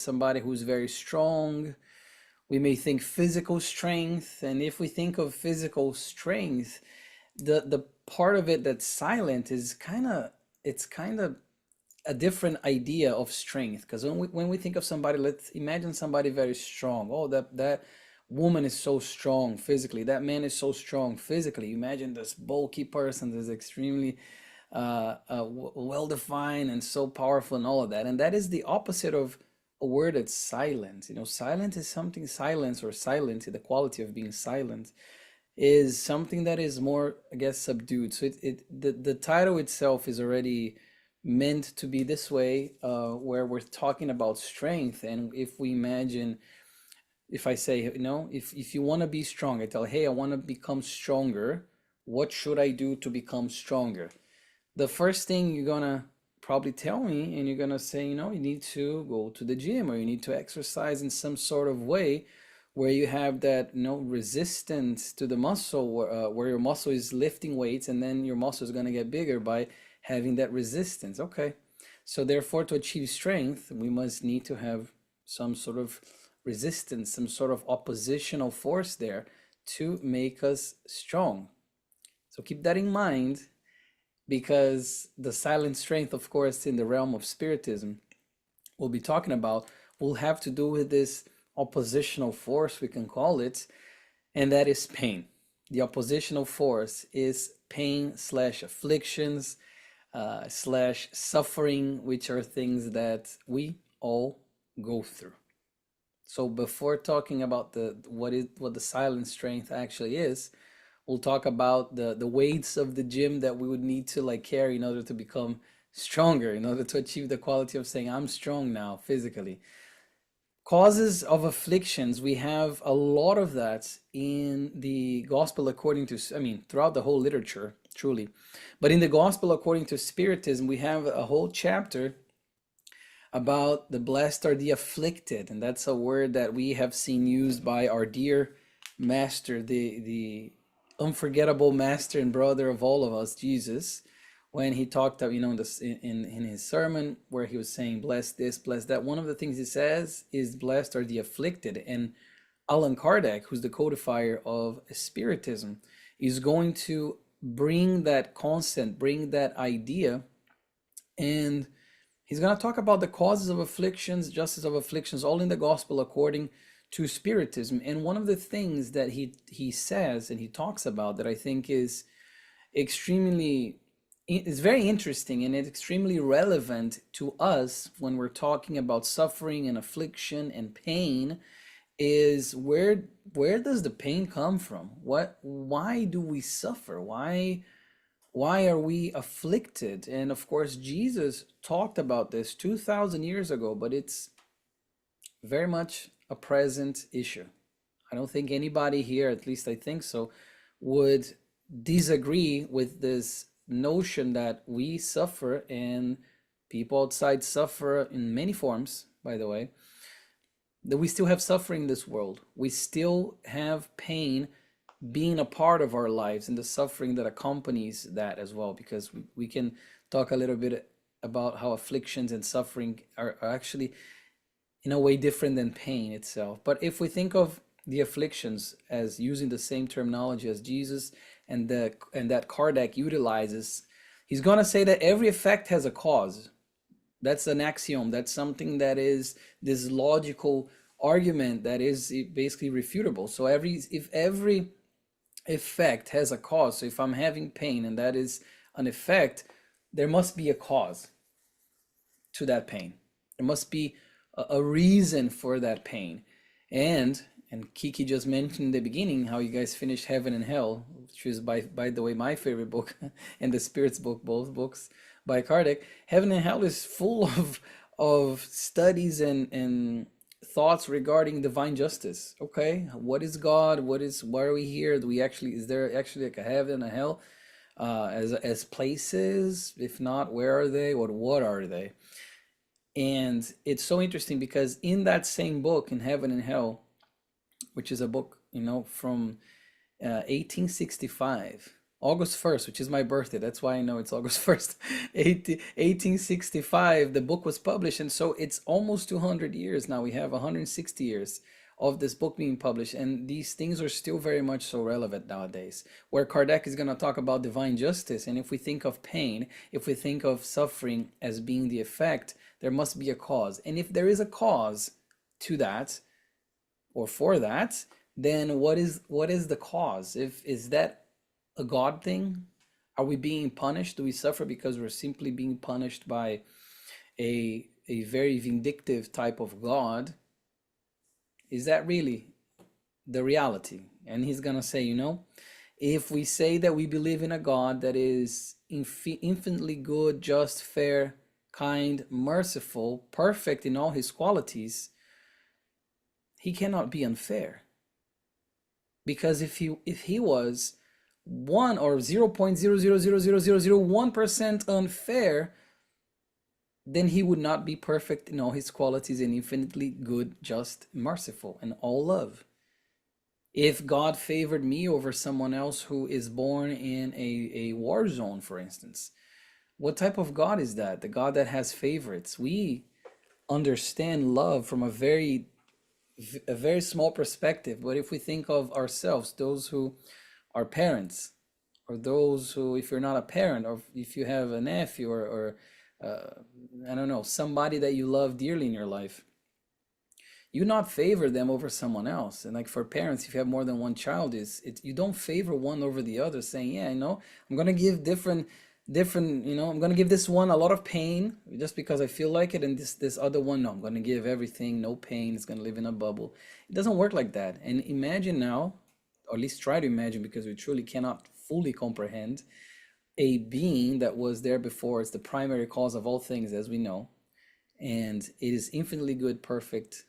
somebody who's very strong. We may think physical strength, and if we think of physical strength, the part of it that's silent is kind of a different idea of strength. Because when we think of somebody, let's imagine somebody very strong. Oh, that woman is so strong physically. That man is so strong physically. Imagine this bulky person that's extremely well defined and so powerful and all of that. And that is the opposite of a word that's silent. Silent is something, silence or silent, the quality of being silent is something that is more, I guess, subdued. So the title itself is already meant to be this way, where we're talking about strength. And if we imagine, if I say, if you want to be strong, I tell, hey, I want to become stronger. What should I do to become stronger? The first thing you're gonna probably tell me, and you're gonna say, you need to go to the gym, or you need to exercise in some sort of way where you have that, resistance to the muscle, where your muscle is lifting weights, and then your muscle is gonna get bigger by having that resistance. Okay, so therefore, to achieve strength, we must need to have some sort of resistance, some sort of oppositional force there to make us strong. So keep that in mind, because the silent strength, of course, in the realm of spiritism, we'll be talking about, will have to do with this oppositional force, we can call it, and that is pain. The oppositional force is pain slash afflictions slash suffering, which are things that we all go through. So before talking about what the silent strength actually is, we'll talk about the weights of the gym that we would need to like carry in order to become stronger, in order to achieve the quality of saying I'm strong now physically. Causes of afflictions, we have a lot of that in the gospel according to, throughout the whole literature, truly. But in the gospel according to Spiritism, we have a whole chapter about the blessed are the afflicted. And that's a word that we have seen used by our dear master, the unforgettable master and brother of all of us, Jesus, when he talked of, in his sermon where he was saying, bless this, bless that. One of the things he says is, blessed are the afflicted. And Allan Kardec, who's the codifier of Spiritism, is going to bring that concept, bring that idea, and he's going to talk about the causes of afflictions, justice of afflictions, all in the gospel according to Spiritism. And one of the things that he says and he talks about that I think is very interesting, and it's extremely relevant to us when we're talking about suffering and affliction and pain, is where does the pain come from? Why do we suffer? Why are we afflicted? And of course, Jesus talked about this 2,000 years ago, but it's very much a present issue. I don't think anybody here, at least I think so, would disagree with this notion that we suffer, and people outside suffer in many forms, by the way, that we still have suffering in this world. We still have pain being a part of our lives, and the suffering that accompanies that as well, because we can talk a little bit about how afflictions and suffering are actually in a way different than pain itself. But if we think of the afflictions as using the same terminology as Jesus and that Kardec utilizes, he's going to say that every effect has a cause. That's an axiom. That's something that is this logical argument that is basically refutable. So if every effect has a cause, so if I'm having pain and that is an effect, there must be a cause to that pain. There must be a reason for that pain. And Kiki just mentioned in the beginning how you guys finished Heaven and Hell, which is by the way my favorite book, and the Spirits book, both books by Kardec. Heaven and Hell is full of studies and thoughts regarding divine justice. Okay, what is God? Why are we here? Is there actually like a heaven and a hell as places? If not, where are they? What are they? And it's so interesting because in that same book, in Heaven and Hell, which is a book, from 1865, August 1st, which is my birthday. That's why I know it's August 1st, 1865. The book was published. And so it's almost 200 years now. We have 160 years of this book being published. And these things are still very much so relevant nowadays, where Kardec is going to talk about divine justice. And if we think of pain, if we think of suffering as being the effect, there must be a cause. And if there is a cause to that, or for that, then what is the cause? If is that a God thing? Are we being punished? Do we suffer because we're simply being punished by a very vindictive type of God? Is that really the reality? And he's gonna say, if we say that we believe in a God that is infinitely good, just, fair, kind, merciful, perfect in all his qualities, he cannot be unfair. Because if he was 1 or 0.0000001% unfair, then he would not be perfect in all his qualities and infinitely good, just, merciful, and all love. If God favored me over someone else who is born in a war zone, for instance, what type of God is that? The God that has favorites. We understand love from a very small perspective. But if we think of ourselves, those who are parents, or those who, if you're not a parent, or if you have a nephew, or I don't know, somebody that you love dearly in your life, you not favor them over someone else. And like for parents, if you have more than one child, you don't favor one over the other, saying, yeah, I'm gonna give different, I'm gonna give this one a lot of pain just because I feel like it, and this other one, no, I'm gonna give everything, no pain, it's gonna live in a bubble. It doesn't work like that. And imagine now, or at least try to imagine, because we truly cannot fully comprehend, a being that was there before. It's the primary cause of all things, as we know, and it is infinitely good, perfect,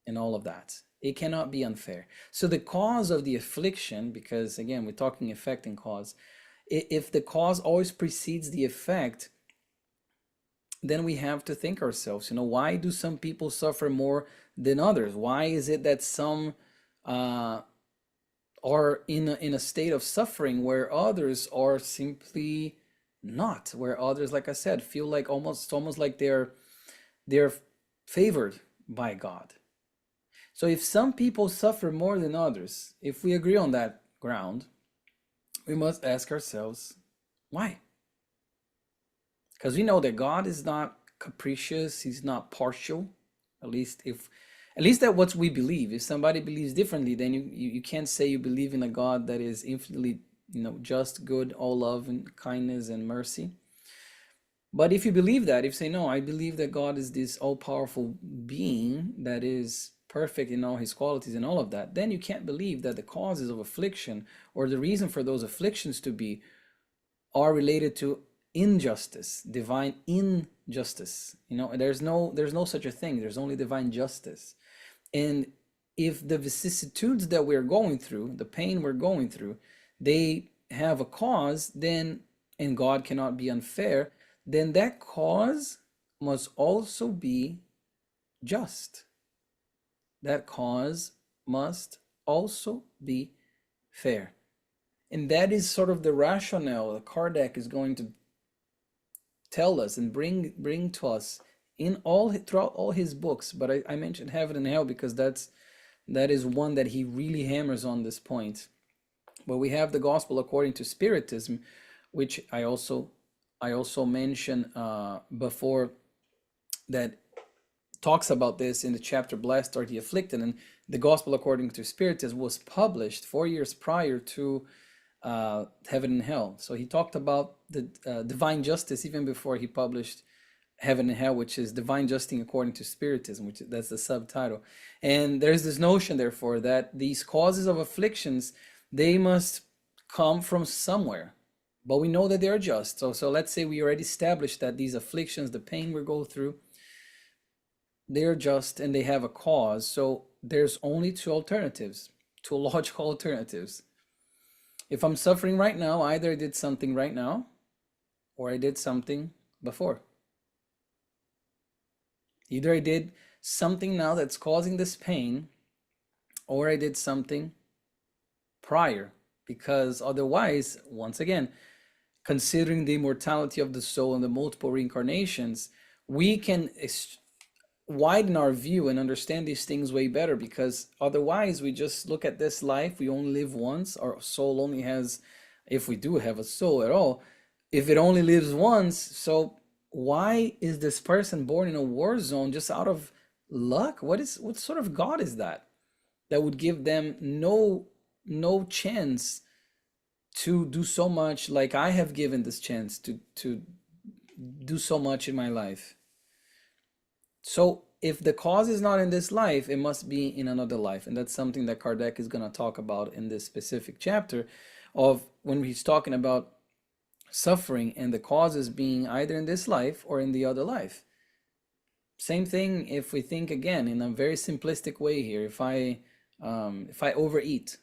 and all of that. It cannot be unfair. So the cause of the affliction, because again, we're talking effect and cause, if the cause always precedes the effect, then we have to think ourselves, why do some people suffer more than others? Why is it that some are in a state of suffering where others are simply not? Where others, like I said, feel like almost like they're favored by God. So if some people suffer more than others, if we agree on that ground, we must ask ourselves, why? Because we know that God is not capricious, he's not partial. At least that's what we believe. If somebody believes differently, then you can't say you believe in a God that is infinitely, just, good, all love and kindness and mercy. But if you believe that, if you say, no, I believe that God is this all-powerful being that is perfect in all his qualities and all of that, then you can't believe that the causes of affliction, or the reason for those afflictions to be, are related to injustice, divine injustice. There's no such a thing. There's only divine justice. And if the vicissitudes that we're going through, the pain we're going through, they have a cause, then, and God cannot be unfair, then that cause must also be just. That cause must also be fair. And that is sort of the rationale that Kardec is going to tell us and bring to us throughout all his books. But I mentioned Heaven and Hell because that is one that he really hammers on this point. But we have the Gospel according to Spiritism, which I also mentioned before, that talks about this in the chapter Blessed Are the Afflicted. And the Gospel according to Spiritism was published 4 years prior to Heaven and Hell. So he talked about the divine justice even before he published Heaven and Hell, which is Divine Justice According to Spiritism, that's the subtitle. And there's this notion, therefore, that these causes of afflictions, they must come from somewhere. But we know that they're just. So let's say we already established that these afflictions, the pain we go through, they're just and they have a cause. So there's only two logical alternatives. If I'm suffering right now, either I did something right now or I did something before. Either I did something now that's causing this pain, or I did something prior because otherwise, once again, considering the immortality of the soul and the multiple reincarnations, we can widen our view and understand these things way better, because otherwise we just look at this life, we only live once, our soul only has, if we do have a soul at all, if it only lives once, so why is this person born in a war zone just out of luck? What sort of God is that would give them no chance to do so much like I have given this chance to do so much in my life? So if the cause is not in this life, it must be in another life. And that's something that Kardec is going to talk about in this specific chapter, of when he's talking about suffering and the causes being either in this life or in the other life. Same thing if we think again in a very simplistic way here. If I overeat,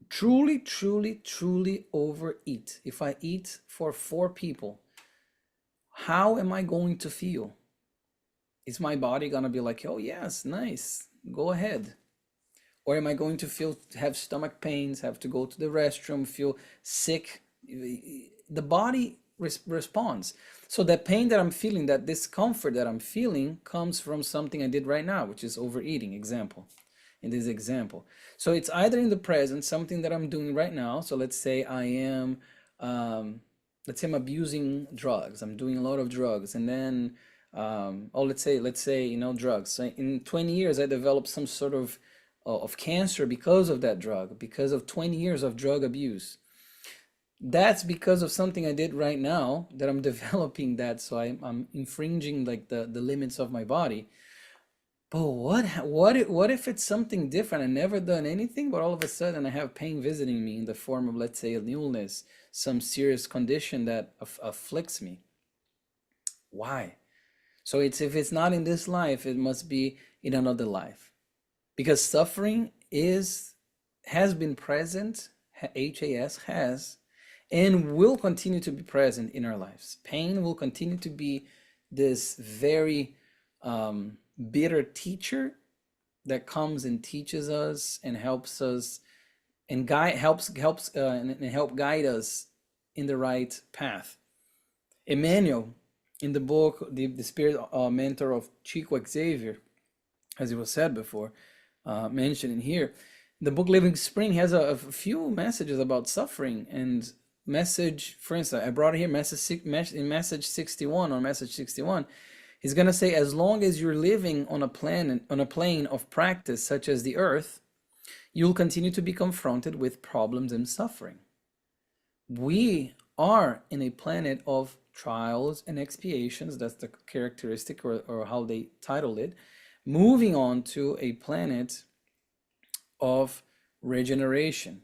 truly overeat, if I eat for 4 people, how am I going to feel? Is my body gonna be like, oh yes, nice, go ahead? Or am I going to have stomach pains, have to go to the restroom, feel sick? The body responds. So that pain that I'm feeling, that discomfort that I'm feeling, comes from something I did right now, which is overeating, in this example. So it's either in the present, something that I'm doing right now. So let's say let's say I'm abusing drugs. I'm doing a lot of drugs, and then let's say drugs. So in 20 years, I developed some sort of cancer because of that drug, because of 20 years of drug abuse. That's because of something I did right now that I'm developing that. So I'm infringing like the limits of my body. But what if it's something different? I never done anything, but all of a sudden I have pain visiting me in the form of, let's say, an illness, some serious condition that afflicts me. Why? So if it's not in this life, it must be in another life, because suffering has been present, has, and will continue to be present in our lives. Pain will continue to be this very bitter teacher that comes and teaches us and helps us and help guide us in the right path. Emmanuel, in the book the spirit mentor of Chico Xavier, as it was said before, mentioned in here, the book Living Spring has a few messages about suffering. And message, for instance, I brought here in message 61. He's going to say, as long as you're living on a plane of practice such as the earth, you'll continue to be confronted with problems and suffering. We are in a planet of trials and expiations. That's the characteristic, or how they title it. Moving on to a planet of regeneration.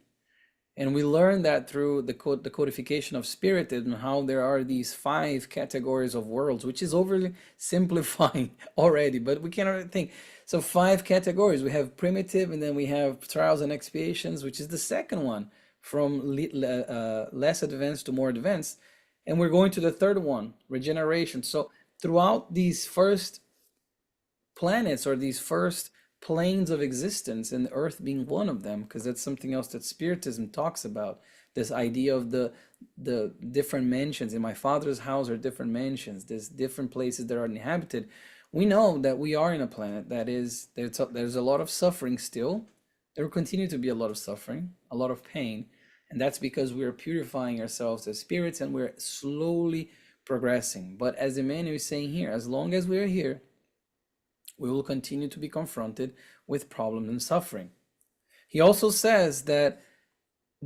And we learn that through the codification of Spiritism, how there are these 5 categories of worlds, which is overly simplifying already, but we cannot think. So 5 categories. We have primitive, and then we have trials and expiations, which is the second one, from less advanced to more advanced. And we're going to the third one, regeneration. So throughout these first planets, or these first planes of existence, and Earth being one of them, because that's something else that Spiritism talks about, this idea of the different mansions. In my Father's house are different mansions. There's different places that are inhabited. We know that we are in a planet that there's a lot of suffering still. There will continue to be a lot of suffering, a lot of pain, and that's because we are purifying ourselves as spirits, and we're slowly progressing. But as Emmanuel is saying here, as long as we are here, we will continue to be confronted with problems and suffering. He also says that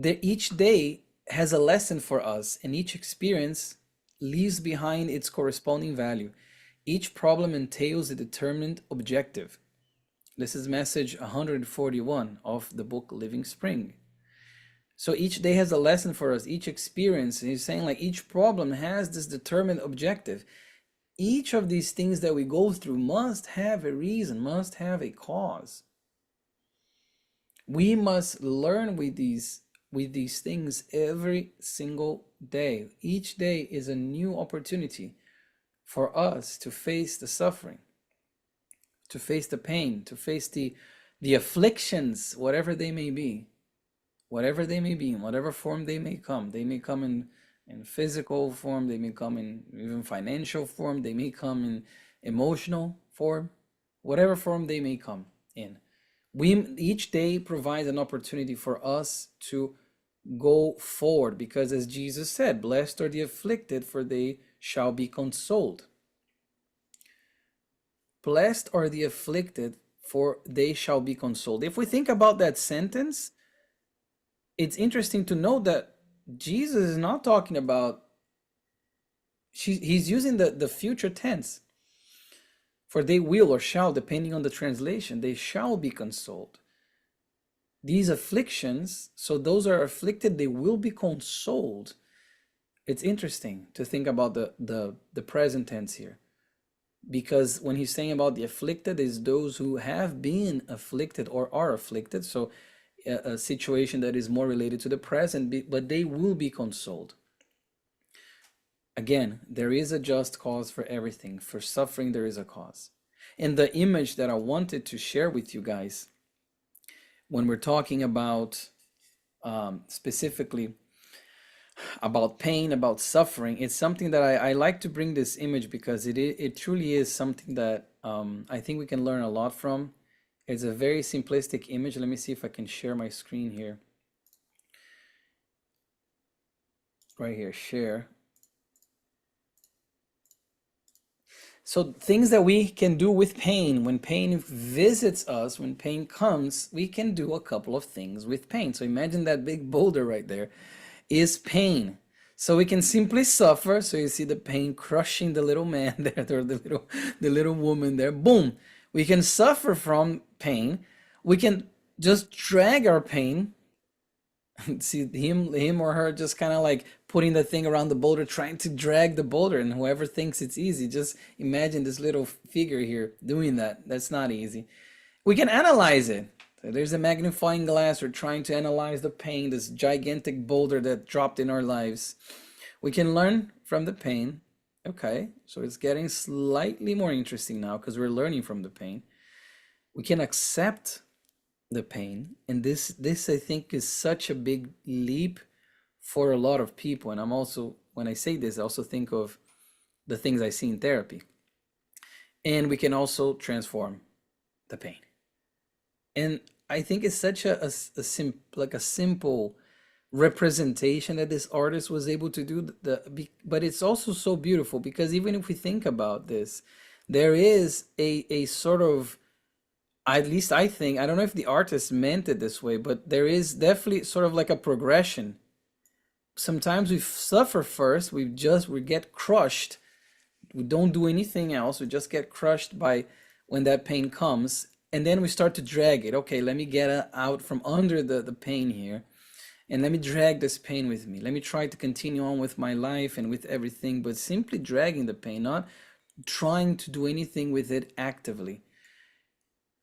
each day has a lesson for us, and each experience leaves behind its corresponding value. Each problem entails a determined objective. This is message 141 of the book Living Spring. So each day has a lesson for us, each experience. He's saying like each problem has this determined objective. Each of these things that we go through must have a reason, must have a cause. We must learn with these things every single day. Each day is a new opportunity for us to face the suffering, to face the pain, to face the The afflictions, whatever they may be, in whatever form they may come in physical form, they may come in even financial form, they may come in emotional form, whatever form they may come in. Each day provides an opportunity for us to go forward, because as Jesus said, blessed are the afflicted, for they shall be consoled. Blessed are the afflicted, for they shall be consoled. If we think about that sentence, it's interesting to note that Jesus is not talking about, he's using the future tense. For they will or shall, depending on the translation, they shall be consoled. These afflictions, so those are afflicted, they will be consoled. It's interesting to think about the present tense here, because when he's saying about the afflicted, is those who have been afflicted or are afflicted. So a situation that is more related to the present, but they will be consoled. Again, there is a just cause for everything. For suffering, there is a cause. And the image that I wanted to share with you guys, when we're talking about specifically about pain, about suffering, it's something that I like to bring this image, because it truly is something that I think we can learn a lot from. It's a very simplistic image. Let me see if I can share my screen here. Right here, share. So things that we can do with pain, when pain visits us, when pain comes, we can do a couple of things with pain. So imagine that big boulder right there is pain. So we can simply suffer. So you see the pain crushing the little man there, or the little woman there. Boom. We can suffer from pain. We can just drag our pain. See him or her just kind of like putting the thing around the boulder, trying to drag the boulder, and whoever thinks it's easy, just imagine this little figure here doing that. That's not easy. We can analyze it. So there's a magnifying glass. We're trying to analyze the pain, this gigantic boulder that dropped in our lives. We can learn from the pain. Okay, so it's getting slightly more interesting now, because we're learning from the pain. We can accept the pain, and this I think is such a big leap for a lot of people. And I'm also, when I say this, I also think of the things I see in therapy. And we can also transform the pain. And I think it's such a simple representation that this artist was able to do, but it's also so beautiful, because even if we think about this, there is a sort of, at least I think, I don't know if the artist meant it this way, but there is definitely sort of like a progression. Sometimes we suffer first, we get crushed. We don't do anything else. We just get crushed by when that pain comes. And then we start to drag it. Okay, let me get out from under the pain here. And let me drag this pain with me. Let me try to continue on with my life and with everything, but simply dragging the pain, not trying to do anything with it actively.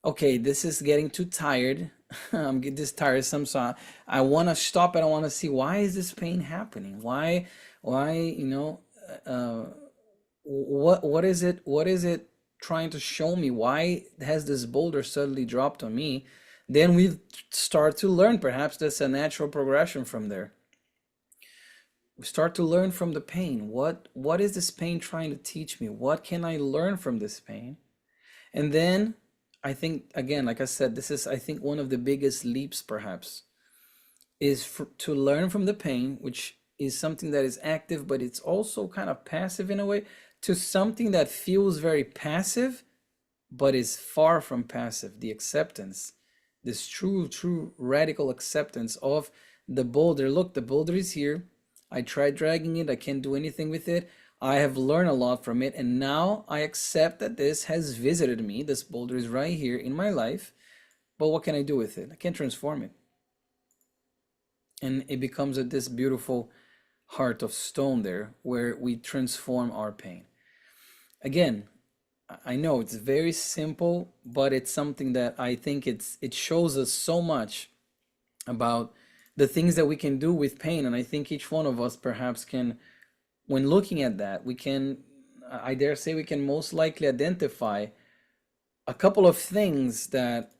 Okay, this is getting too tired. I'm getting this tiresome, so I want to stop, and I want to see, why is this pain happening? Uh, what is it? What is it trying to show me? Why has this boulder suddenly dropped on me? Then we start to learn. Perhaps that's a natural progression from there. We start to learn from the pain. What is this pain trying to teach me? What can I learn from this pain? And then I think, again, like I said, this is, I think, one of the biggest leaps perhaps, is to learn from the pain, which is something that is active, but it's also kind of passive in a way, to something that feels very passive, but is far from passive. The acceptance, this true radical acceptance of the boulder. Look, the boulder is here. I tried dragging it. I can't do anything with it. I have learned a lot from it, and now I accept that this has visited me. This boulder is right here in my life, but what can I do with it? I can't transform it. And it becomes this beautiful heart of stone there, where we transform our pain. Again, I know it's very simple, but it's something that I think it shows us so much about the things that we can do with pain. And I think each one of us perhaps can, when looking at that, we can, I dare say, we can most likely identify a couple of things that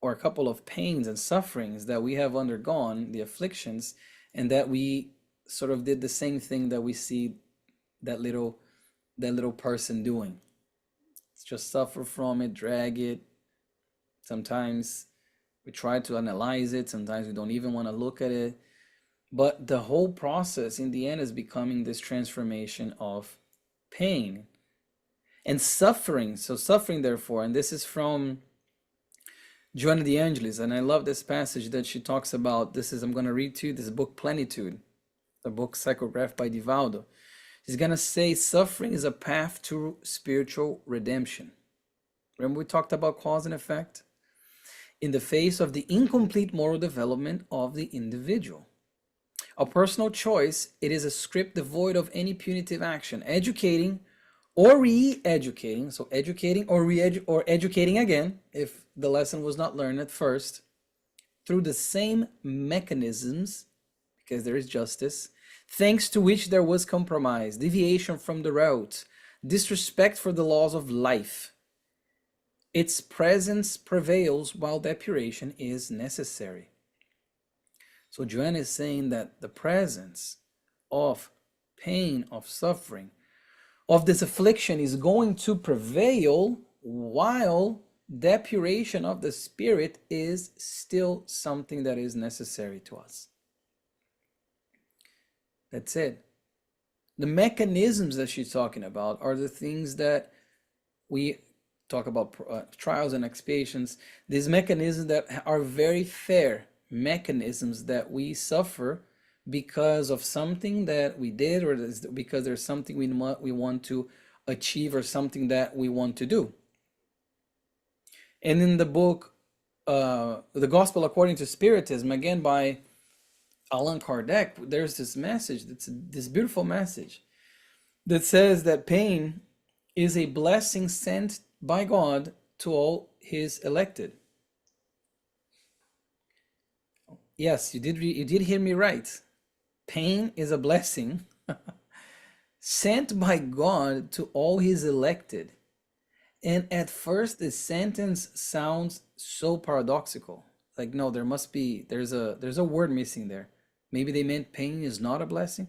or a couple of pains and sufferings that we have undergone, the afflictions, and that we sort of did the same thing that we see that little person doing. It's just suffer from it, drag it. Sometimes we try to analyze it, sometimes we don't even want to look at it. But the whole process in the end is becoming this transformation of pain and suffering. So suffering, therefore, and this is from Joanna de Angelis, and I love this passage that she talks about. I'm going to read to you this book, Plenitude, the book psychographed by Divaldo. She's going to say suffering is a path to spiritual redemption. Remember we talked about cause and effect? In the face of the incomplete moral development of the individual. A personal choice, it is a script devoid of any punitive action, educating or re-educating, so educating or educating again, if the lesson was not learned at first, through the same mechanisms, because there is justice, thanks to which there was compromise, deviation from the route, disrespect for the laws of life. Its presence prevails while depuration is necessary. So Joanna is saying that the presence of pain, of suffering, of this affliction is going to prevail while depuration of the spirit is still something that is necessary to us. That's it. The mechanisms that she's talking about are the things that we talk about, trials and expiations, these mechanisms that are very fair mechanisms that we suffer because of something that we did, or because there's something we want to achieve, or something that we want to do. And in the book, The Gospel According to Spiritism, again by Allan Kardec, there's this message, this beautiful message that says that pain is a blessing sent by God to all his elected. Yes, you did hear me right. Pain is a blessing sent by God to all his elected. And at first the sentence sounds so paradoxical. Like, no, there's a word missing there. Maybe they meant pain is not a blessing.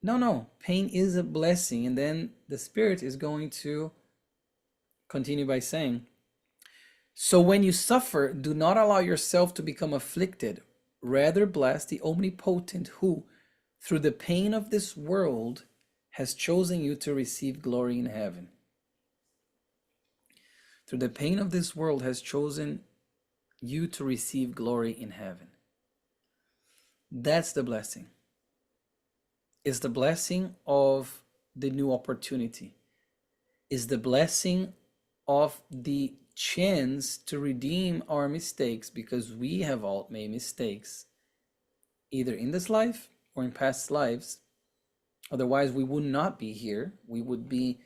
No, pain is a blessing. And then the Spirit is going to continue by saying, so when you suffer, do not allow yourself to become afflicted. Rather bless the Omnipotent who, through the pain of this world, has chosen you to receive glory in heaven. Through the pain of this world has chosen you to receive glory in heaven. That's the blessing. It's the blessing of the new opportunity. It's the blessing of the chance to redeem our mistakes, because we have all made mistakes, either in this life or in past lives. Otherwise, we would not be here. We would be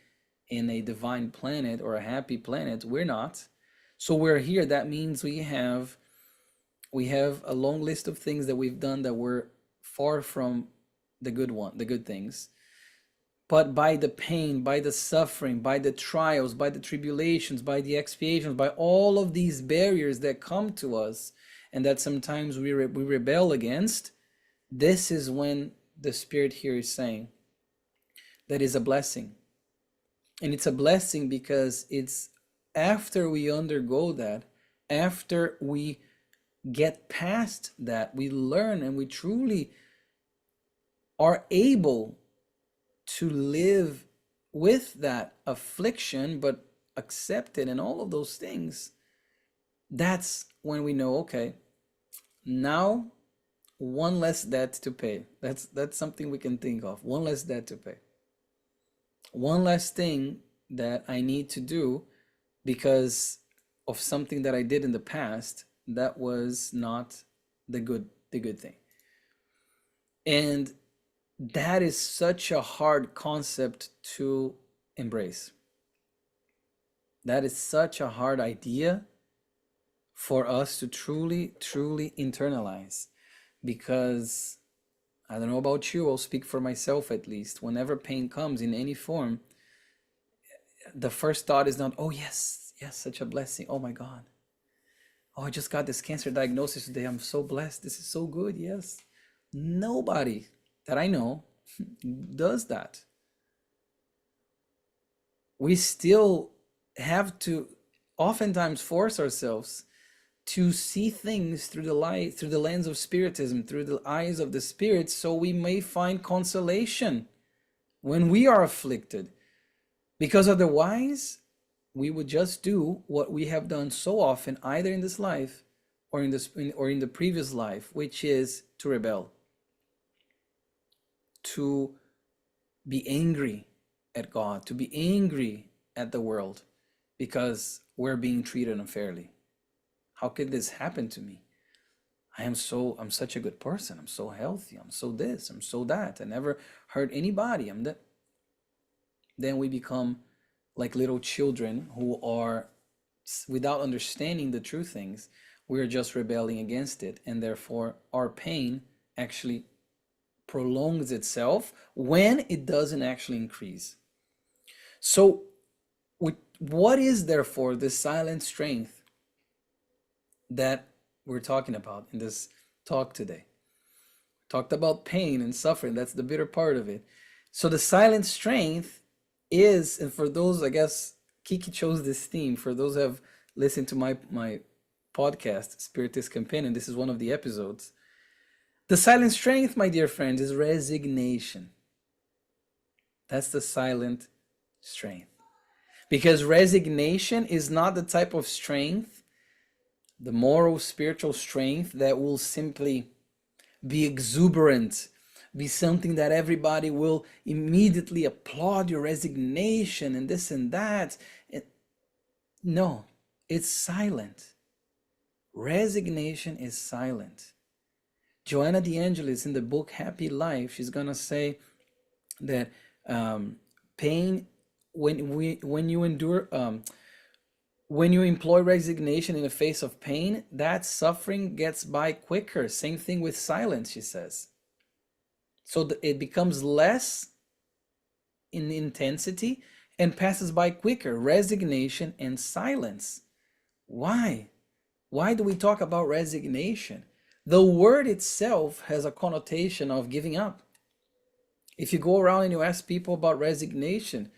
in a divine planet or a happy planet. We're not. So we're here. That means we have a long list of things that we've done that were far from the good things. But by the pain, by the suffering, by the trials, by the tribulations, by the expiations, by all of these barriers that come to us and that sometimes we rebel against, this is when the Spirit here is saying that is a blessing. And it's a blessing because it's after we undergo that, after we get past that, we learn and we truly are able to live with that affliction, but accept it and all of those things. That's when we know, okay, now one less debt to pay. That's something we can think of. One less debt to pay. One less thing that I need to do because of something that I did in the past that was not the good thing. And that is such a hard concept to embrace. That is such a hard idea for us to truly internalize, because I don't know about you, I'll speak for myself at least. Whenever pain comes in any form, the first thought is not, oh yes, such a blessing. Oh my God. Oh, I just got this cancer diagnosis today. I'm so blessed. This is so good. Yes. Nobody that I know does that. We still have to oftentimes force ourselves to see things through the light, through the lens of spiritism, through the eyes of the spirit, so we may find consolation when we are afflicted. Because otherwise, we would just do what we have done so often, either in this life or in the previous life, which is to rebel, to be angry at God, to be angry at the world because we're being treated unfairly. How could this happen to me? I'm such a good person. I'm so healthy. I'm so this. I'm so that. I never hurt anybody. I'm that. Then we become like little children who are, without understanding the true things, we're just rebelling against it. And therefore, our pain actually prolongs itself when it doesn't actually increase. So, what is therefore the silent strength that we're talking about in this talk today? Talked about pain and suffering. That's the bitter part of it. So the silent strength is, and for those, I guess Kiki chose this theme. For those who have listened to my podcast, Spiritist Companion, this is one of the episodes. The silent strength, my dear friends, is resignation. That's the silent strength. Because resignation is not the type of strength, the moral, spiritual strength that will simply be exuberant, be something that everybody will immediately applaud your resignation and this and that. No, it's silent. Resignation is silent. Joanna DeAngelis in the book Happy Life, she's gonna say that pain, when you endure, when you employ resignation in the face of pain, that suffering gets by quicker. Same thing with silence, she says. So it becomes less in intensity and passes by quicker. Resignation and silence. Why? Why do we talk about resignation? The word itself has a connotation of giving up. If you go around and you ask people about resignation,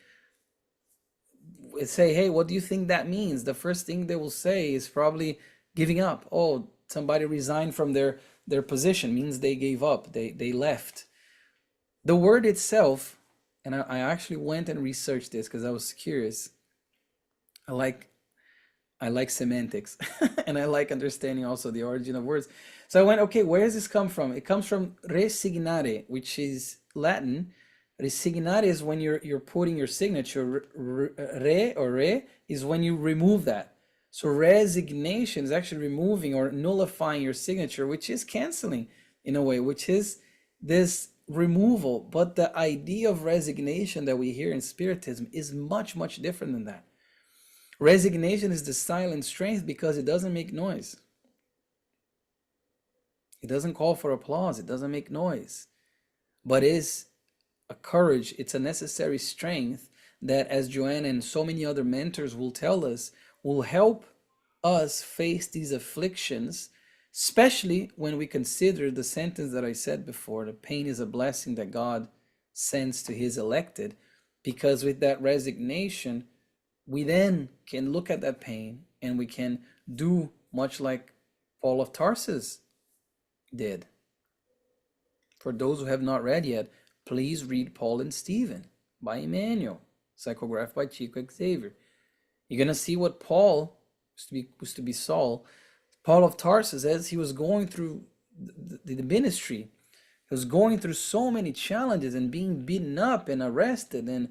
say, hey, what do you think that means? The first thing they will say is probably giving up. Oh, somebody resigned from their position, means they gave up, they left. The word itself, and I actually went and researched this because I was curious. I like semantics and I like understanding also the origin of words. So I went, okay, where does this come from? It comes from resignare, which is Latin. Resignare is when you're putting your signature. Re is when you remove that. So resignation is actually removing or nullifying your signature, which is canceling in a way, which is this removal. But the idea of resignation that we hear in Spiritism is much, much different than that. Resignation is the silent strength because it doesn't make noise. It doesn't call for applause. It doesn't make noise. But is a courage. It's a necessary strength that, as Joanna and so many other mentors will tell us, will help us face these afflictions, especially when we consider the sentence that I said before, the pain is a blessing that God sends to his elected, because with that resignation, we then can look at that pain and we can do much like Paul of Tarsus did. For those who have not read yet, please read Paul and Stephen by Emmanuel, psychographed by Chico Xavier. You're going to see what Paul, was to be Saul, Paul of Tarsus, as he was going through the ministry, he was going through so many challenges and being beaten up and arrested and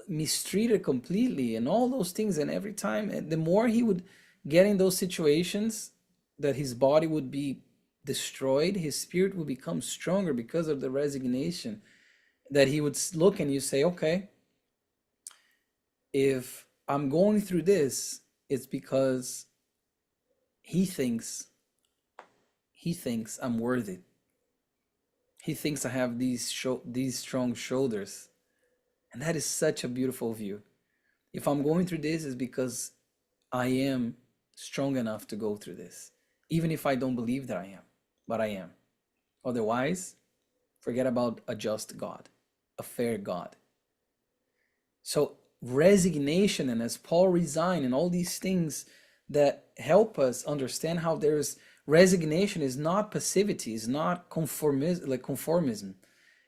mistreated completely and all those things. And every time, the more he would get in those situations, that his body would be destroyed, his spirit would become stronger because of the resignation. That he would look and you say, okay, if I'm going through this, it's because he thinks I'm worthy. He thinks I have these strong shoulders. And that is such a beautiful view. If I'm going through this, it's because I am strong enough to go through this, even if I don't believe that I am, but I am. Otherwise, forget about a just God, a fair God. So resignation, and as Paul resigned, and all these things that help us understand how there's resignation is not passivity, is not conformism,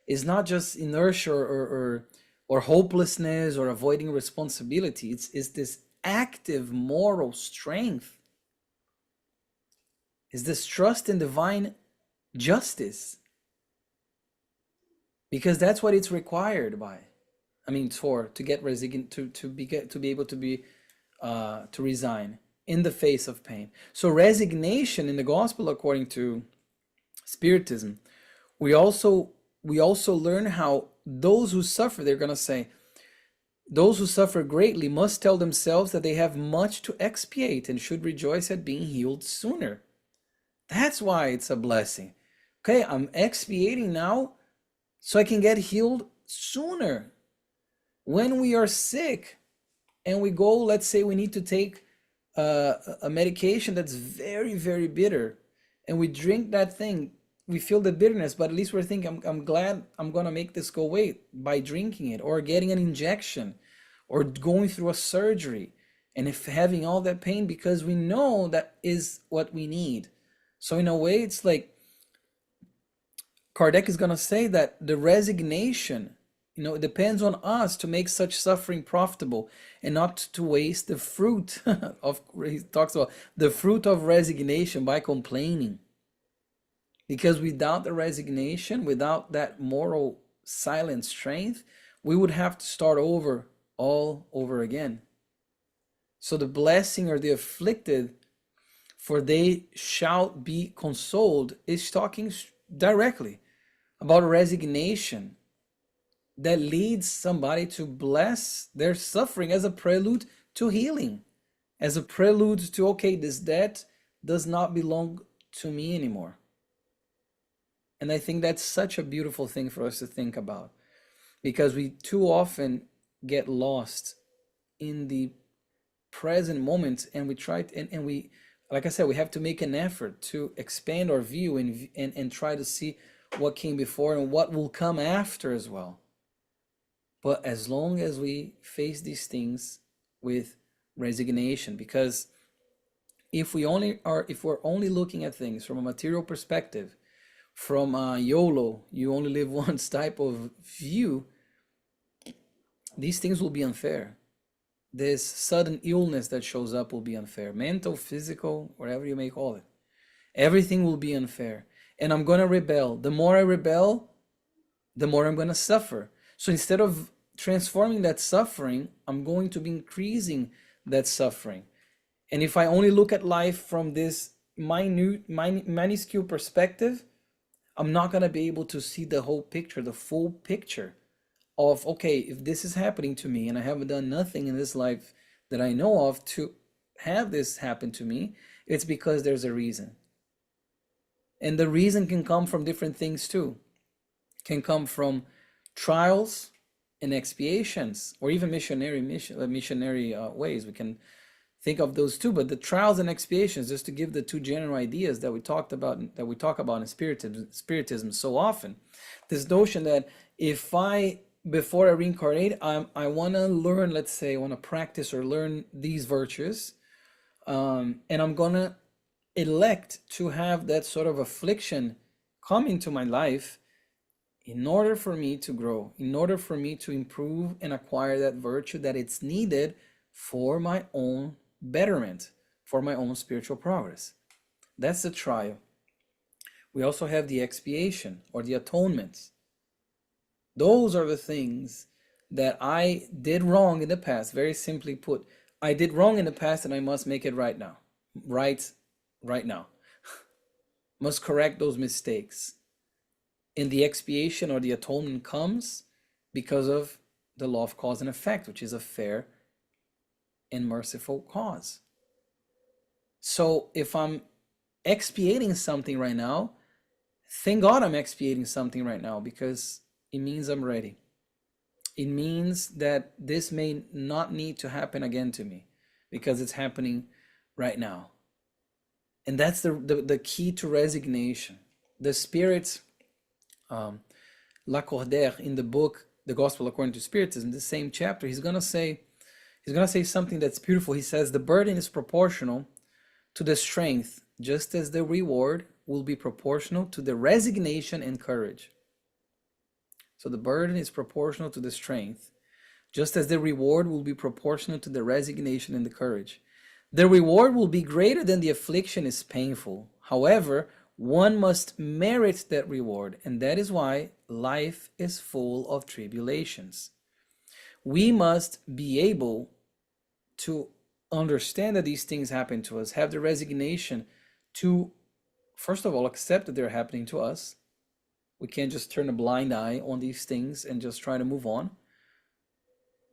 is not just inertia or hopelessness or avoiding responsibility. It's this active moral strength, is this trust in divine justice, because that's what it's required by. I mean, for to get resigned, to be able to be to resign in the face of pain. So resignation in the gospel, according to Spiritism, we also learn how those who suffer, they're gonna say, those who suffer greatly must tell themselves that they have much to expiate and should rejoice at being healed sooner. That's why it's a blessing. Okay, I'm expiating now so I can get healed sooner. When we are sick and we go, let's say we need to take a medication that's very, very bitter, and we drink that thing, we feel the bitterness, but at least we're thinking, I'm glad I'm going to make this go away by drinking it, or getting an injection, or going through a surgery, and if having all that pain, because we know that is what we need. So in a way, it's like Kardec is going to say that the resignation, it depends on us to make such suffering profitable and not to waste the fruit of, he talks about the fruit of resignation by complaining. Because without the resignation, without that moral silent strength, we would have to start over all over again. So the blessing or the afflicted, for they shall be consoled, is talking directly about resignation that leads somebody to bless their suffering as a prelude to healing, as a prelude to, okay, this debt does not belong to me anymore. And I think that's such a beautiful thing for us to think about, because we too often get lost in the present moment, and we try to, and we, like I said, we have to make an effort to expand our view and try to see what came before and what will come after as well. But as long as we face these things with resignation, because if we're only looking at things from a material perspective, from YOLO, you only live once type of view, these things will be unfair. This sudden illness that shows up will be unfair. Mental, physical, whatever you may call it. Everything will be unfair. And I'm going to rebel. The more I rebel, the more I'm going to suffer. So instead of transforming that suffering, I'm going to be increasing that suffering. And if I only look at life from this minuscule perspective, I'm not going to be able to see the whole picture, the full picture of, okay, if this is happening to me and I haven't done nothing in this life that I know of to have this happen to me, it's because there's a reason. And the reason can come from different things too. Can come from trials and expiations, or even missionary ways. We can think of those too. But the trials and expiations, just to give the two general ideas that we talk about in spiritism so often, this notion that before I reincarnate, I want to learn, let's say, I want to practice or learn these virtues, and I'm gonna elect to have that sort of affliction come into my life in order for me to grow, in order for me to improve and acquire that virtue that it's needed for my own betterment, for my own spiritual progress. That's the trial. We also have the expiation or the atonements. Those are the things that I did wrong in the past. Very simply put, I did wrong in the past and I must make it right now. Right now. Must correct those mistakes. And the expiation or the atonement comes because of the law of cause and effect, which is a fair and merciful cause. So if I'm expiating something right now, thank God I'm expiating something right now, because it means I'm ready. It means that this may not need to happen again to me, because it's happening right now. And that's the key to resignation. The Spirit, um, Lacordaire, in the book The Gospel According to Spiritism, the same chapter, he's gonna say something that's beautiful. He says the burden is proportional to the strength, just as the reward will be proportional to the resignation and courage. So the burden is proportional to the strength, just as the reward will be proportional to the resignation and the courage. The reward will be greater than the affliction is painful. However, one must merit that reward, and that is why life is full of tribulations. We must be able to understand that these things happen to us, have the resignation to, first of all, accept that they're happening to us. We can't just turn a blind eye on these things and just try to move on.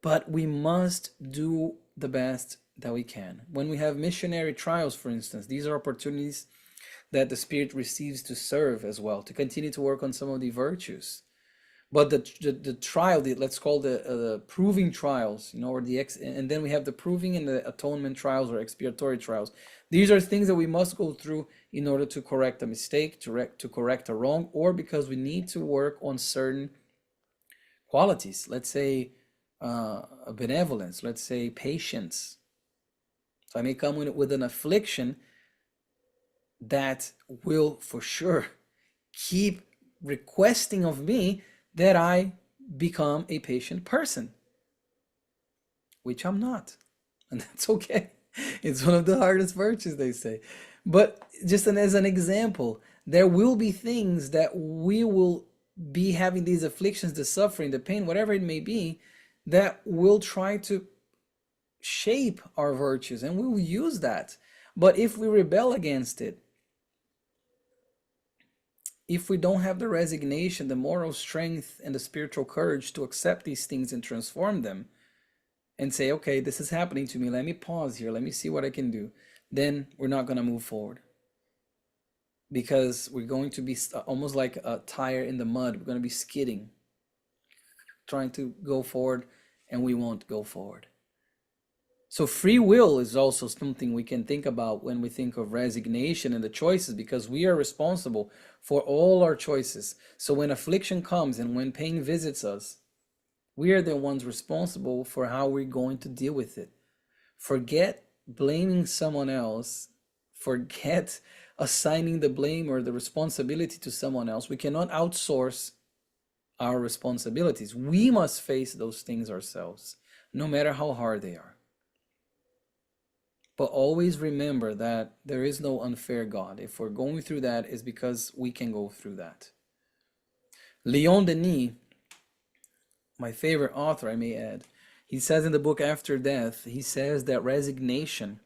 But we must do the best that we can. When we have missionary trials, for instance, these are opportunities that the Spirit receives to serve as well, to continue to work on some of the virtues. But the trial, let's call the proving trials, or and then we have the proving and the atonement trials or expiatory trials. These are things that we must go through in order to correct a mistake, to correct a wrong, or because we need to work on certain qualities. Let's say benevolence, let's say patience. So I may come with an affliction that will for sure keep requesting of me that I become a patient person, which I'm not. And that's okay. It's one of the hardest virtues, they say. But just as an example, there will be things that we will be having, these afflictions, the suffering, the pain, whatever it may be, that will try to shape our virtues, and we will use that. But if we rebel against it, if we don't have the resignation, the moral strength, and the spiritual courage to accept these things and transform them and say, okay, this is happening to me, let me pause here, let me see what I can do, then we're not going to move forward. Because we're going to be almost like a tire in the mud. We're going to be skidding, trying to go forward, and we won't go forward. So free will is also something we can think about when we think of resignation and the choices, because we are responsible for all our choices. So when affliction comes and when pain visits us, we are the ones responsible for how we're going to deal with it. Forget blaming someone else. Forget assigning the blame or the responsibility to someone else. We cannot outsource our responsibilities. We must face those things ourselves, no matter how hard they are. But always remember that there is no unfair God. If we're going through that, it's because we can go through that. Leon Denis, my favorite author, I may add, he says in the book After Death, he says that resignation.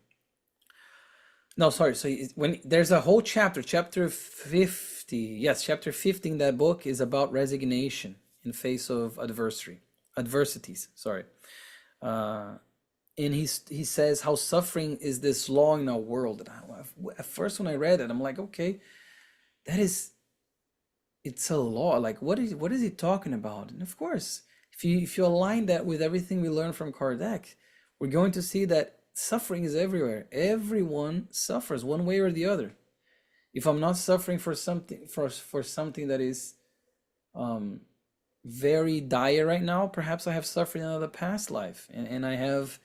No, sorry. So when there's a whole chapter 50, yes, chapter 50 in that book is about resignation in face of adversities. Sorry. And he says how suffering is this law in our world. And at first when I read it, I'm like, okay, it's a law. Like, what is he talking about? And of course, if you align that with everything we learned from Kardec, we're going to see that suffering is everywhere. Everyone suffers one way or the other. If I'm not suffering for something something that is very dire right now, perhaps I have suffered in another past life, and I have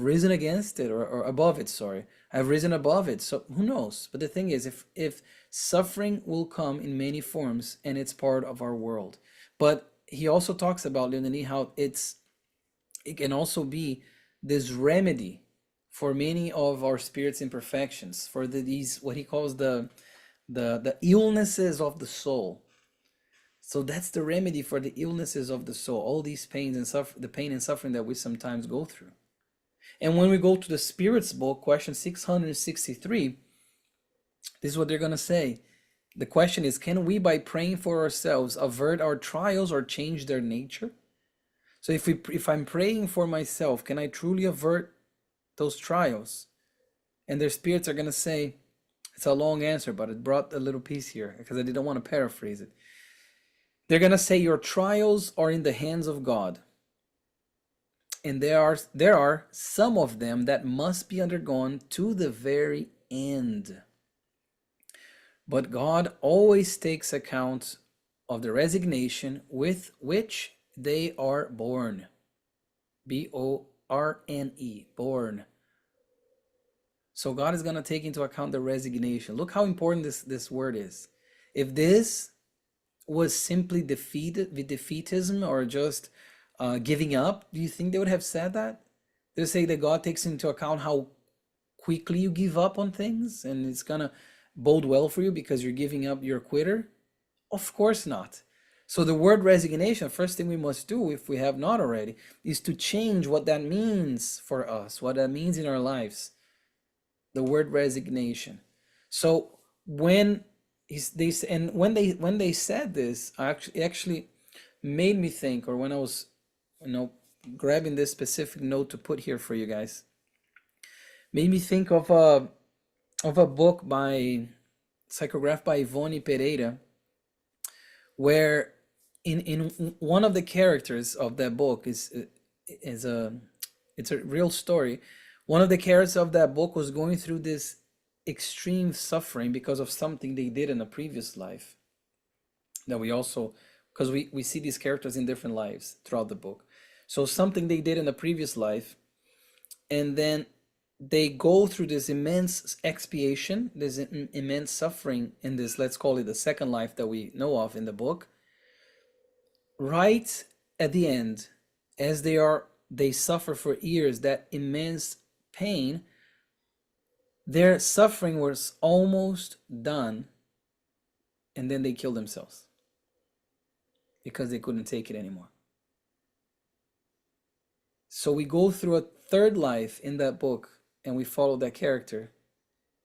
risen against it or above it. Sorry, I've risen above it. So who knows? But the thing is, if suffering will come in many forms, and it's part of our world. But he also talks about, Leonie, how it can also be this remedy for many of our spirit's imperfections, for these what he calls the illnesses of the soul. So that's the remedy for the illnesses of the soul, all these pains and the pain and suffering that we sometimes go through. And when we go to the Spirit's book, question 663, this is what they're going to say. The question is, can we, by praying for ourselves, avert our trials or change their nature? So if I'm praying for myself, can I truly avert those trials? And their spirits are going to say, it's a long answer, but it brought a little piece here because I didn't want to paraphrase it. They're going to say your trials are in the hands of God. And there are some of them that must be undergone to the very end. But God always takes account of the resignation with which they are born. Borne, born. So God is going to take into account the resignation. Look how important this word is. If this was simply defeatism or just giving up, do you think they would have said that? They say that God takes into account how quickly you give up on things and it's going to bode well for you because you're giving up, you're a quitter? Of course not. So the word resignation, first thing we must do, if we have not already, is to change what that means for us, what that means in our lives. The word resignation. So when when they said this, it actually made me think, or when I was, grabbing this specific note to put here for you guys, made me think of a book by psychographed by Ivone Pereira, where in one of the characters of that book is a it's a real story. One of the characters of that book was going through this extreme suffering because of something they did in a previous life, that we also, because we see these characters in different lives throughout the book. So something they did in a previous life, and then they go through this immense expiation, this immense suffering in this, let's call it the second life that we know of in the book. Right at the end, as they suffer for years that immense pain, their suffering was almost done, and then they killed themselves because they couldn't take it anymore. So we go through a third life in that book, and we follow that character,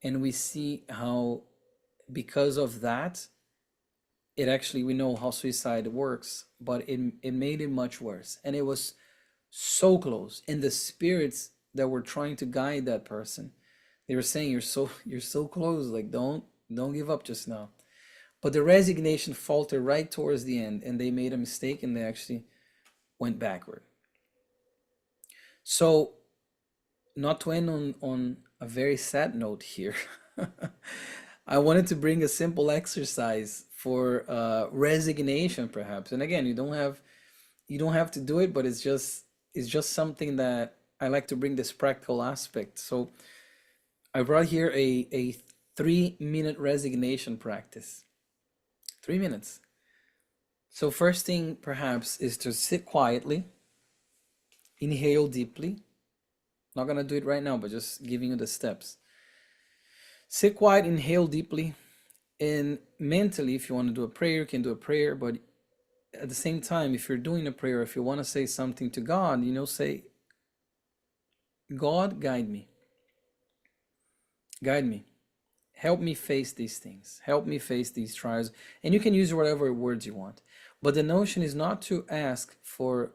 and we see how, because of that, it actually, we know how suicide works, but it made it much worse. And it was so close. And the spirits that were trying to guide that person, they were saying, you're so close, like don't give up just now. But the resignation faltered right towards the end, and they made a mistake, and they actually went backward. So, not to end on a very sad note here, I wanted to bring a simple exercise for resignation, perhaps. And again, you don't have to do it, but it's just something that I like to bring, this practical aspect. So I brought here a 3-minute resignation practice. 3 minutes. So first thing perhaps is to sit quietly, inhale deeply. Not gonna do it right now, but just giving you the steps. Sit quiet, inhale deeply, and mentally, if you want to do a prayer, you can do a prayer. But at the same time, if you're doing a prayer, if you want to say something to God, say, God, guide me. Guide me. Help me face these things. Help me face these trials. And you can use whatever words you want. But the notion is not to ask for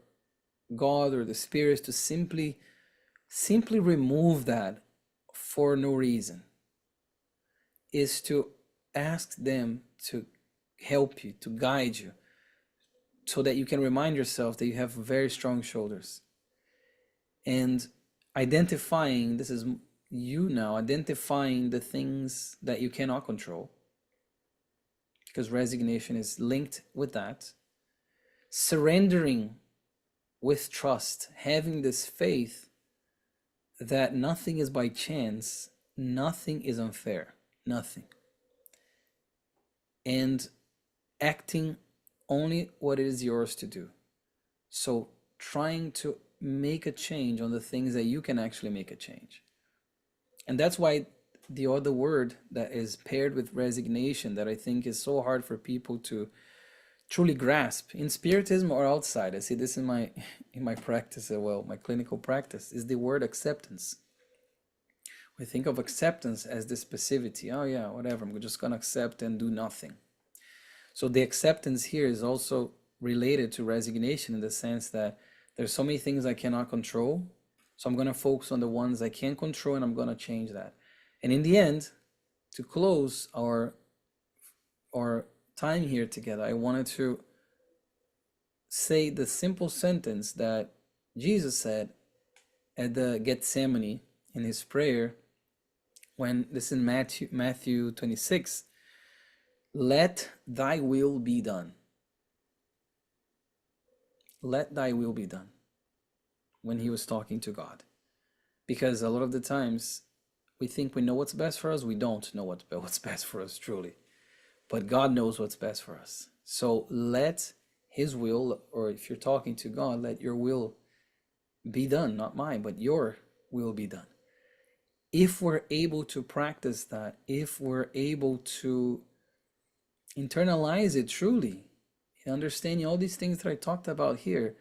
God or the spirits to simply remove that for no reason. Is to ask them to help you, to guide you, so that you can remind yourself that you have very strong shoulders. And identifying, this is you now, identifying the things that you cannot control, because resignation is linked with that. Surrendering with trust, having this faith that nothing is by chance, nothing is unfair, nothing. And acting only what is yours to do. So trying to make a change on the things that you can actually make a change. And that's why the other word that is paired with resignation, that I think is so hard for people to truly grasp in spiritism or outside, I see this in my practice as well, my clinical practice, is the word acceptance. We think of acceptance as this passivity. Oh yeah, whatever, I'm just gonna accept and do nothing. So the acceptance here is also related to resignation, in the sense that there's so many things I cannot control, so I'm going to focus on the ones I can control, and I'm going to change that. And in the end, to close our time here together, I wanted to say the simple sentence that Jesus said at the Gethsemane in his prayer, when this in Matthew 26, let thy will be done. Let thy will be done, when he was talking to God. Because a lot of the times we think we know what's best for us. We don't know what's best for us, truly. But God knows what's best for us. So let his will, or if you're talking to God, let your will be done, not mine, but your will be done. If we're able to practice that, if we're able to internalize it truly, understanding all these things that I talked about here,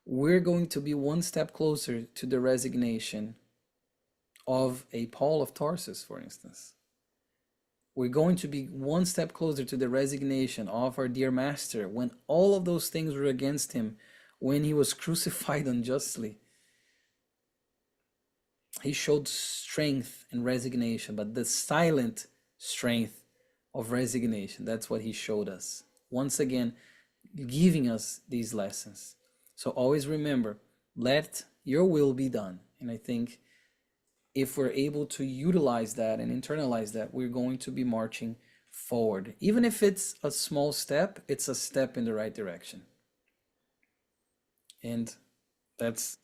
we're going to be one step closer to the resignation of a Paul of Tarsus, for instance. We're going to be one step closer to the resignation of our dear Master when all of those things were against him, when he was crucified unjustly. He showed strength and resignation, but the silent strength of resignation, that's what he showed us. Once again, giving us these lessons. So always remember, let your will be done. And I think if we're able to utilize that and internalize that, we're going to be marching forward. Even if it's a small step, it's a step in the right direction. And that's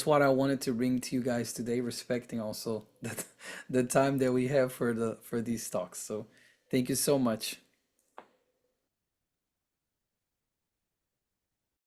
what I wanted to bring to you guys today, respecting also that the time that we have for these talks. So thank you so much.